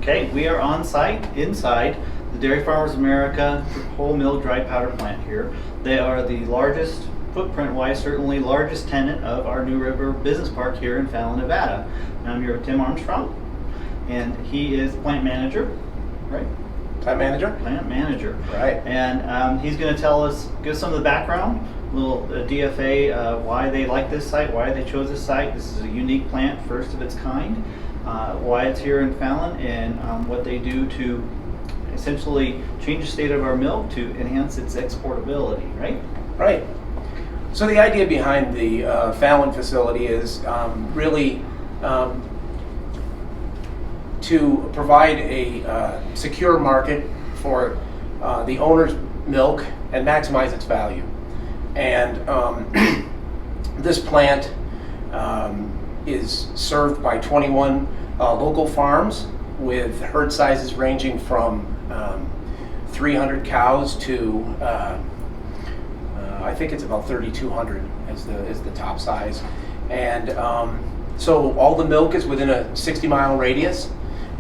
Okay, we are on site inside the Dairy Farmers America whole mill dry powder plant here. They are the largest, footprint-wise, certainly largest tenant of our New River Business Park here in Fallon, Nevada. And I'm here with Tim Armstrong, and he is plant manager, right? Plant manager? Plant manager. Right. And he's going to tell us, give some of the background, a little DFA, why they like this site, why they chose this site. This is a unique plant, first of its kind, why it's here in Fallon, and what they do to essentially change the state of our milk to enhance its exportability, right? Right. So the idea behind the Fallon facility is really to provide a secure market for the owner's milk and maximize its value. And this plant is served by 21 local farms with herd sizes ranging from 300 cows to I think it's about 3,200 as the top size. And so all the milk is within a 60-mile radius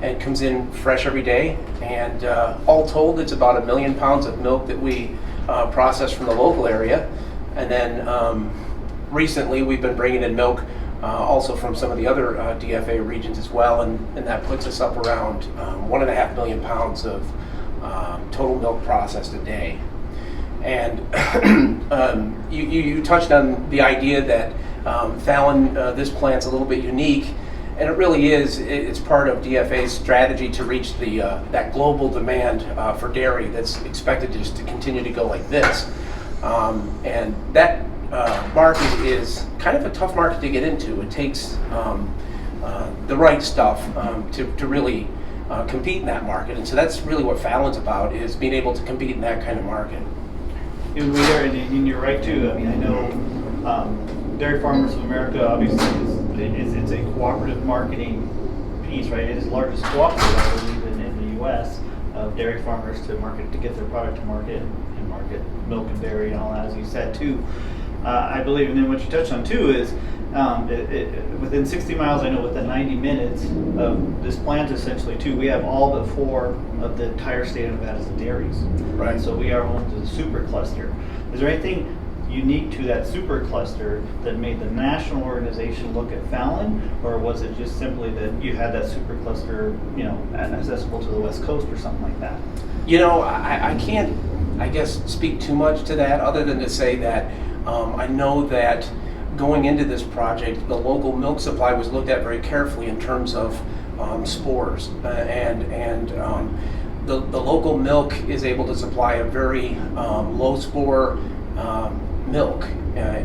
and comes in fresh every day. And all told, it's about 1 million pounds of milk that we process from the local area. And then recently we've been bringing in milk also from some of the other DFA regions as well, and that puts us up around 1.5 million pounds of total milk processed a day. And you touched on the idea that Fallon, this plant's a little bit unique, and it really is. It's part of DFA's strategy to reach the that global demand for dairy that's expected just to continue to go like this. And that market is kind of a tough market to get into. It takes the right stuff to really compete in that market, and so that's really what Fallon's about, is being able to compete in that kind of market. And you're right too. I mean, I know Dairy Farmers of America obviously it's a cooperative marketing piece, right? It is the largest cooperative, I believe, in the U.S. of dairy farmers to get their product to market and market milk and dairy and all that, as you said too. I believe, and then what you touched on too is within 60 miles, I know within 90 minutes of this plant essentially too, we have all but 4 of the entire state of Nevada's dairies. Right. So we are home to the super cluster. Is there anything unique to that super cluster that made the national organization look at Fallon, or was it just simply that you had that super cluster, accessible to the West Coast or something like that? I can't, I guess, speak too much to that, other than to say that I know that going into this project, the local milk supply was looked at very carefully in terms of spores, and the local milk is able to supply a very low spore milk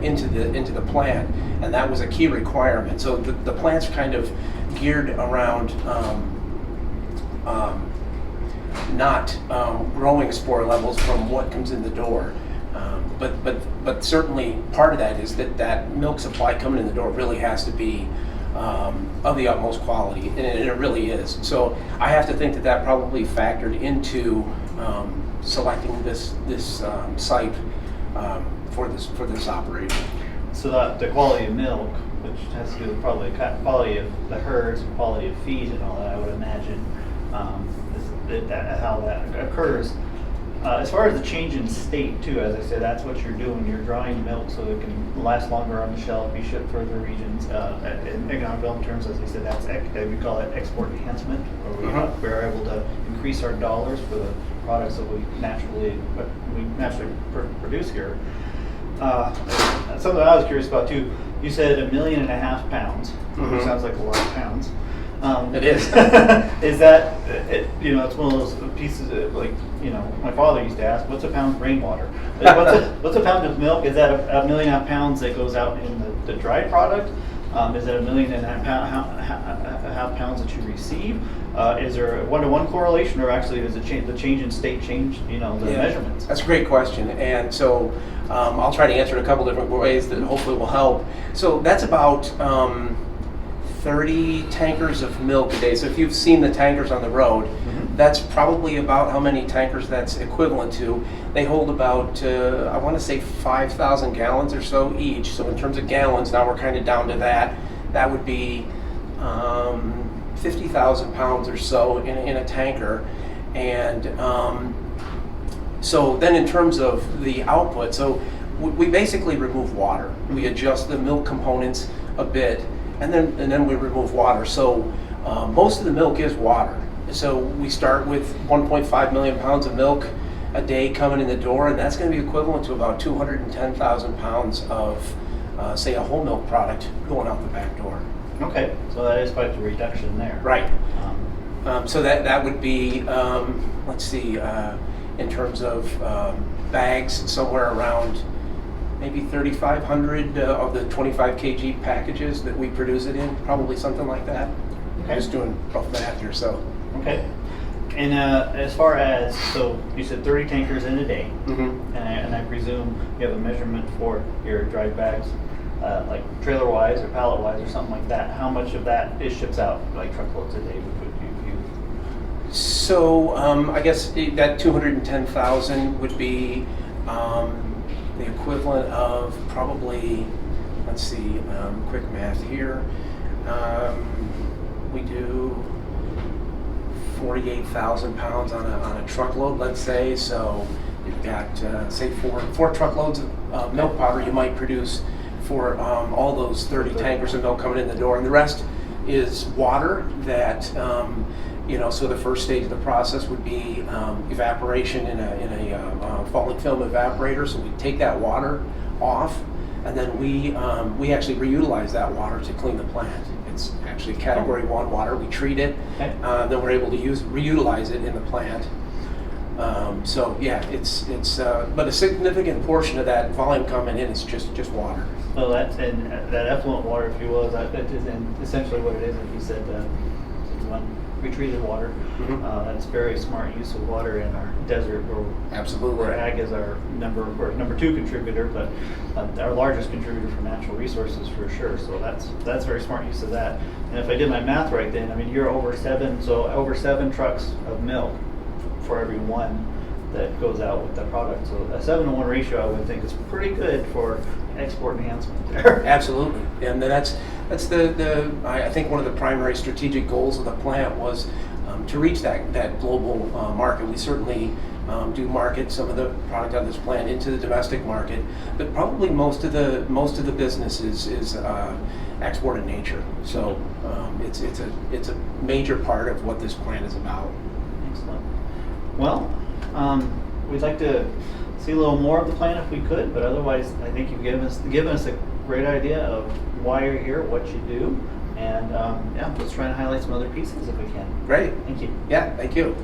into the plant, and that was a key requirement. So the plant's kind of geared around not growing spore levels from what comes in the door. But certainly part of that is that milk supply coming in the door really has to be of the utmost quality, and it really is. So I have to think that probably factored into selecting this site for this operation. So the quality of milk, which has to do with probably the quality of the herds, quality of feed, and all that, I would imagine, how that occurs. As far as the change in state too, as I said, that's what you're doing. You're drying milk so it can last longer on the shelf, be shipped further regions. In economic development terms, as I said, that's we call it export enhancement, where we're able to increase our dollars for the products that we naturally produce here. Something I was curious about too. You said 1.5 million pounds. Which sounds like a lot of pounds. It is. Is that, it's one of those pieces of, my father used to ask, what's a pound of rainwater? What's a pound of milk? Is that a 1.5 million pounds that goes out in the dry product? Is that 1.5 million pounds that you receive? Is there a 1-to-1 correlation, or actually is the change in state change, the measurements? That's a great question, and so I'll try to answer it a couple different ways that hopefully will help. So that's about 30 tankers of milk a day. So if you've seen the tankers on the road, that's probably about how many tankers that's equivalent to. They hold about, I want to say 5,000 gallons or so each. So in terms of gallons, now we're kind of down to that. That would be 50,000 pounds or so in a tanker. And so then in terms of the output, so we basically remove water. We adjust the milk components a bit, and then we remove water. So most of the milk is water. So we start with 1.5 million pounds of milk a day coming in the door, and that's going to be equivalent to about 210,000 pounds of, say, a whole milk product going out the back door. Okay, so that is quite a reduction there. Right. So that would be, let's see, in terms of bags, somewhere around maybe 3,500 of the 25 kg packages that we produce it in, probably something like that. Okay. Just doing rough math here, so. Okay. And as far as, so you said 30 tankers in a day, Mm-hmm. and I presume you have a measurement for your dried bags, like trailer-wise or pallet-wise or something like that. How much of that is ships out, like truckloads a day would you? So I guess that 210,000 would be the equivalent of probably, let's see, quick math here. We do 48,000 pounds on a truckload, let's say. So you've got, say, four truckloads of milk powder you might produce for all those 30 tankers of milk coming in the door. And the rest is water that, so the first stage of the process would be evaporation in a falling film evaporator. So we take that water off, and then we actually reutilize that water to clean the plant. It's actually category 1 water. We treat it, Okay. then we're able to reutilize it in the plant. So yeah, it's but a significant portion of that volume coming in is just water. So that's, and that effluent water, if you will, that is essentially what it is. If you said retreated water, Mhm. That's very smart use of water in our desert, Absolutely. where ag is our number 2 contributor, but our largest contributor for natural resources for sure. So that's very smart use of that. And if I did my math right, then I mean you're over 7 trucks of milk for every one that goes out with that product. So a 7-to-1 ratio, I would think, is pretty good for export enhancement there. Absolutely, and that's I think one of the primary strategic goals of the plant was to reach that global market. We certainly do market some of the product out of this plant into the domestic market, but probably most of the business is export in nature. So it's a major part of what this plant is about. Excellent. Well, we'd like to see a little more of the plant if we could, but otherwise, I think you've given us a great idea of why you're here, what you do, and let's try and highlight some other pieces if we can. Great. Thank you. Yeah, thank you.